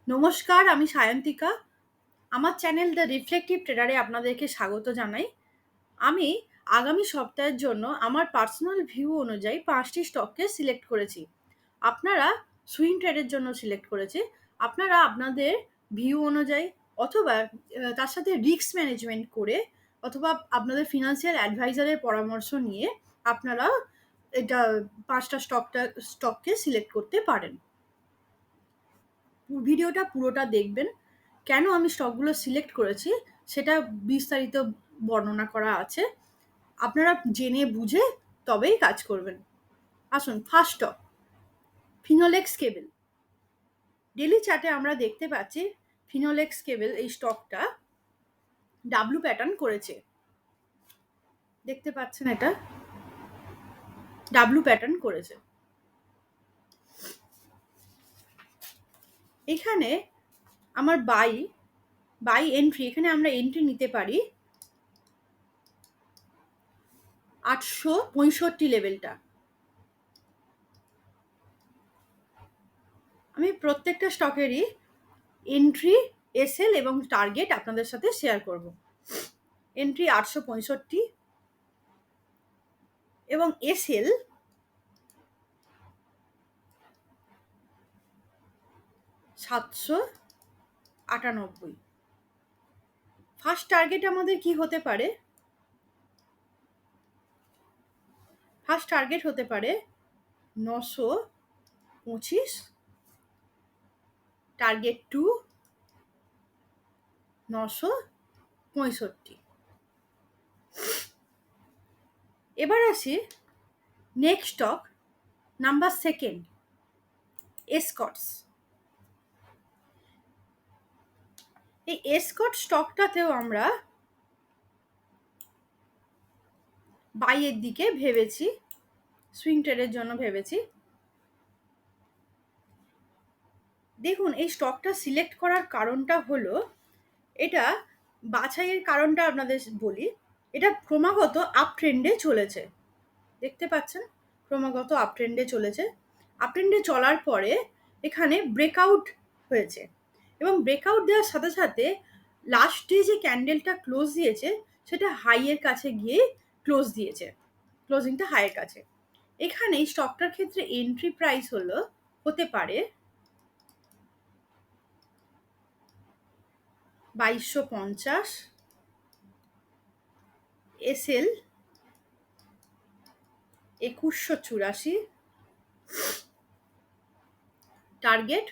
নমস্কার, আমি সায়ন্তিকা। আমার চ্যানেল দ্য রিফ্লেক্টিভ ট্রেডারে আপনাদেরকে স্বাগত জানাই। আমি আগামী সপ্তাহের জন্য আমার পার্সোনাল ভিউ অনুযায়ী 5টি স্টককে সিলেক্ট করেছি। আপনারা সুইং ট্রেডের জন্য সিলেক্ট করেছি। আপনারা আপনাদের ভিউ অনুযায়ী অথবা তার সাথে রিস্ক ম্যানেজমেন্ট করে অথবা আপনাদের ফিনান্সিয়াল অ্যাডভাইজারের পরামর্শ নিয়ে আপনারা এটা 5টা স্টককে সিলেক্ট করতে পারেন। ভিডিওটা পুরোটা দেখবেন। কেন আমি স্টকগুলো সিলেক্ট করেছি সেটা বিস্তারিত বর্ণনা করা আছে। আপনারা জেনে বুঝে তবেই কাজ করবেন। আসুন, ফার্স্ট স্টক ফিনোলেক্স কেবল। ডেলি চার্টে আমরা দেখতে পাচ্ছি ফিনোলেক্স কেবল এই স্টকটা ডাব্লু প্যাটার্ন করেছে। দেখতে পাচ্ছেন, এটা ডাব্লু প্যাটার্ন করেছে। এখানে আমার বাই এন্ট্রি, এখানে আমরা এন্ট্রি নিতে পারি 865 লেভেলটা। আমি প্রত্যেকটা স্টকেরই এন্ট্রি, এসএল এবং টার্গেট আপনাদের সাথে শেয়ার করব। এন্ট্রি 865 এবং এসএল 798। ফার্স্ট টার্গেট আমাদের কি হতে পারে? ফার্স্ট টার্গেট হতে পারে 925, টার্গেট 2 965। এবার আসি নেক্সট স্টক নাম্বার সেকেন্ড, এসকটস। এই এসকট স্টকটাতেও আমরা বাইয়ের দিকে ভেবেছি, সুইং ট্রেডের জন্য ভেবেছি। দেখুন, এই স্টকটা সিলেক্ট করার কারণটা হলো, এটা বাছাইয়ের কারণটা আপনাদের বলি। এটা ক্রমাগত আপ ট্রেন্ডে চলেছে, দেখতে পাচ্ছেন, ক্রমাগত আপ ট্রেন্ডে চলেছে। আপ ট্রেন্ডে চলার পরে এখানে ব্রেকআউট হয়েছে এবং ব্রেকআউট দেওয়ার সাথে সাথে লাস্টে যে ক্যান্ডেলটা ক্লোজ দিয়েছে সেটা হাইয়ের কাছে গিয়ে ক্লোজ দিয়েছে, ক্লোজিংটা হাইয়ের কাছে। এখানে এই স্টকটার ক্ষেত্রে এন্ট্রি প্রাইস হতে পারে 2250, এসএল 2184, টার্গেট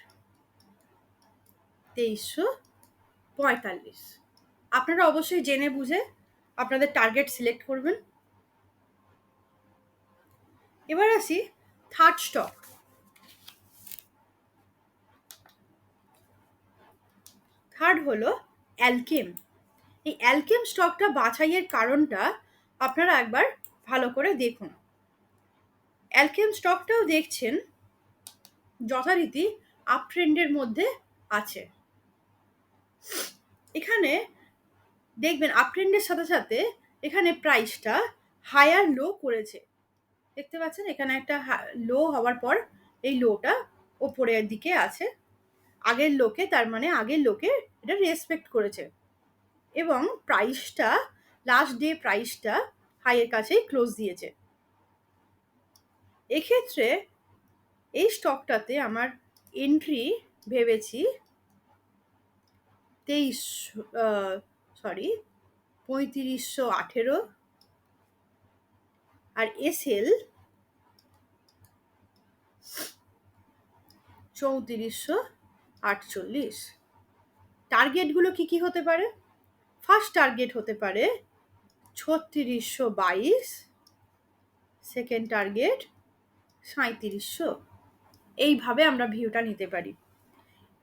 2345। আপনারা অবশ্যই জেনে বুঝে আপনাদের টার্গেট সিলেক্ট করবেন। এবার আসি থার্ড স্টক, থার্ড হলো অ্যালকেম। এই অ্যালকেম স্টকটা বাছাইয়ের কারণটা আপনারা একবার ভালো করে দেখুন। অ্যালকেম স্টকটাও দেখছেন যথারীতি আপ ট্রেন্ডের মধ্যে আছে। এখানে দেখবেন আপ ট্রেন্ডের সাথে সাথে এখানে প্রাইসটা হায়ার লো করেছে, দেখতে পাচ্ছেন। এখানে একটা লো হওয়ার পর এই লোটা ওপরের দিকে আছে আগের লোকে, তার মানে আগের লোকে এটা রেসপেক্ট করেছে এবং প্রাইসটা লাস্ট ডে প্রাইসটা হাইয়ের কাছেই ক্লোজ দিয়েছে। এক্ষেত্রে এই স্টকটাতে আমার এন্ট্রি ভেবেছি 3518 আর এসএল 3448। টার্গেটগুলো কি হতে পারে? ফার্স্ট টার্গেট হতে পারে 3622, সেকেন্ড টার্গেট 3700। এইভাবে আমরা ভিউটা নিতে পারি।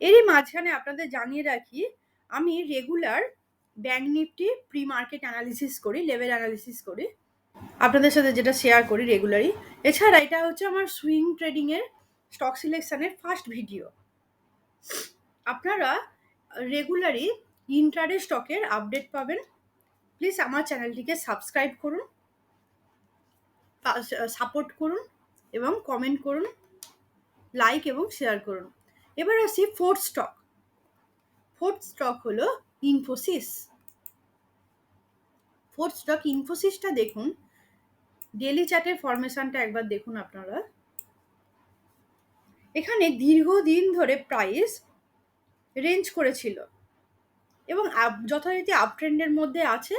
এরই মাঝখানে আপনাদের জানিয়ে রাখি, আমি regular bank Nifty pre market analysis করি, লেভেল অ্যানালিসিস করি, আপনাদের সাথে যেটা শেয়ার করি রেগুলারই। এছাড়া এটা হচ্ছে আমার সুইং ট্রেডিংয়ের স্টক সিলেকশনের ফার্স্ট ভিডিও। আপনারা রেগুলারই ইন্ট্রাডে স্টকের আপডেট পাবেন। প্লিজ আমার চ্যানেলটিকে সাবস্ক্রাইব করুন, সাপোর্ট করুন এবং কমেন্ট করুন, লাইক এবং শেয়ার করুন। এবার আসি ফোর্থ স্টক, ফোর্থ স্টক হলো ইনফোসিস। ফোর্থ স্টক ইনফোসিসটা দেখুন, ডেলি চার্টের ফরমেশনটা একবার দেখুন আপনারা। এখানে দীর্ঘদিন ধরে প্রাইস রেঞ্জ করেছিল এবং যথারীতি আপ ট্রেন্ডের মধ্যে আছে,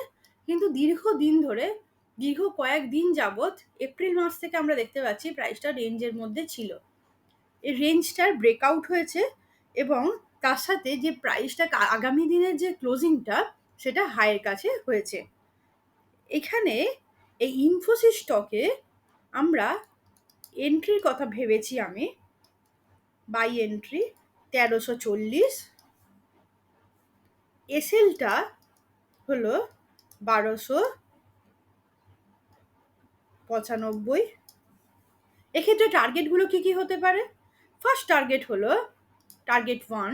কিন্তু দীর্ঘদিন ধরে দীর্ঘ কয়েকদিন যাবৎ এপ্রিল মাস থেকে আমরা দেখতে পাচ্ছি প্রাইসটা রেঞ্জের মধ্যে ছিল। এই রেঞ্জটার ব্রেকআউট হয়েছে এবং তার সাথে যে প্রাইসটা আগামী দিনের যে ক্লোজিংটা সেটা হাইয়ের কাছে হয়েছে। এখানে এই ইনফোসিস স্টকে আমরা এন্ট্রির কথা ভেবেছি আমি, বাই এন্ট্রি 1340, এসএলটা হলো 1295। এক্ষেত্রে টার্গেটগুলো কি কি হতে পারে? ফার্স্ট টার্গেট হলো টার্গেট 1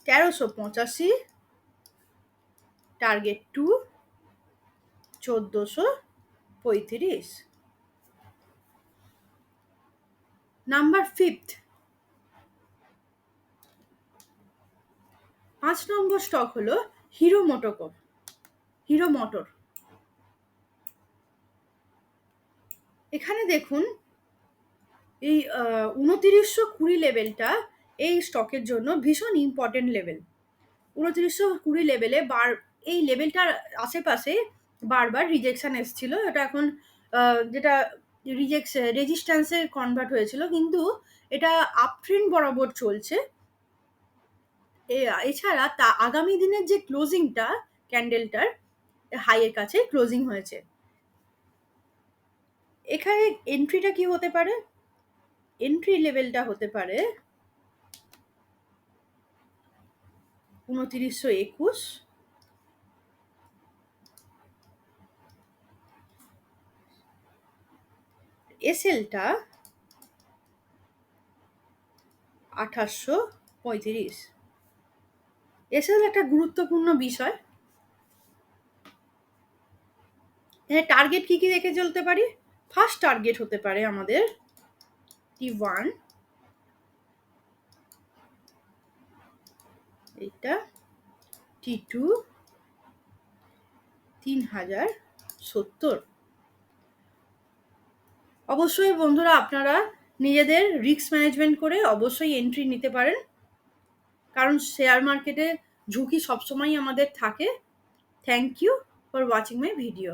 1385, টার্গেট 2 1435। নাম্বার ফিফথ, 5 নম্বর স্টক হলো হিরো মোটর। এখানে দেখুন এই 2920 লেভেলটা এই স্টকের জন্য ভীষণ ইম্পর্টেন্ট লেভেল। 2920 লেভেলে এই লেভেলটার আশেপাশে বারবার রিজেকশন এসেছিল। এটা এখন যেটা রেজিস্ট্যান্সে কনভার্ট হয়েছিল, কিন্তু এটা আপ ট্রেন্ড বরাবর চলছে। এছাড়া আগামী দিনের যে ক্লোজিংটা ক্যান্ডেলটার হাইয়ের কাছে ক্লোজিং হয়েছে। এখানে এন্ট্রিটা কি হতে পারে? এন্ট্রি লেভেলটা হতে পারে 2921, এসএলটা 2835। এসএল একটা গুরুত্বপূর্ণ বিষয়। টার্গেট কি কি রেখে চলতে পারি? ফার্স্ট টার্গেট হতে পারে আমাদের T1, এটা T2 3070। অবশ্যই বন্ধুরা আপনারা নিজেদের রিস্ক ম্যানেজমেন্ট করে অবশ্যই এন্ট্রি নিতে পারেন, কারণ শেয়ার মার্কেটে ঝুঁকি সবসময় আমাদের থাকে। Thank you for watching my video.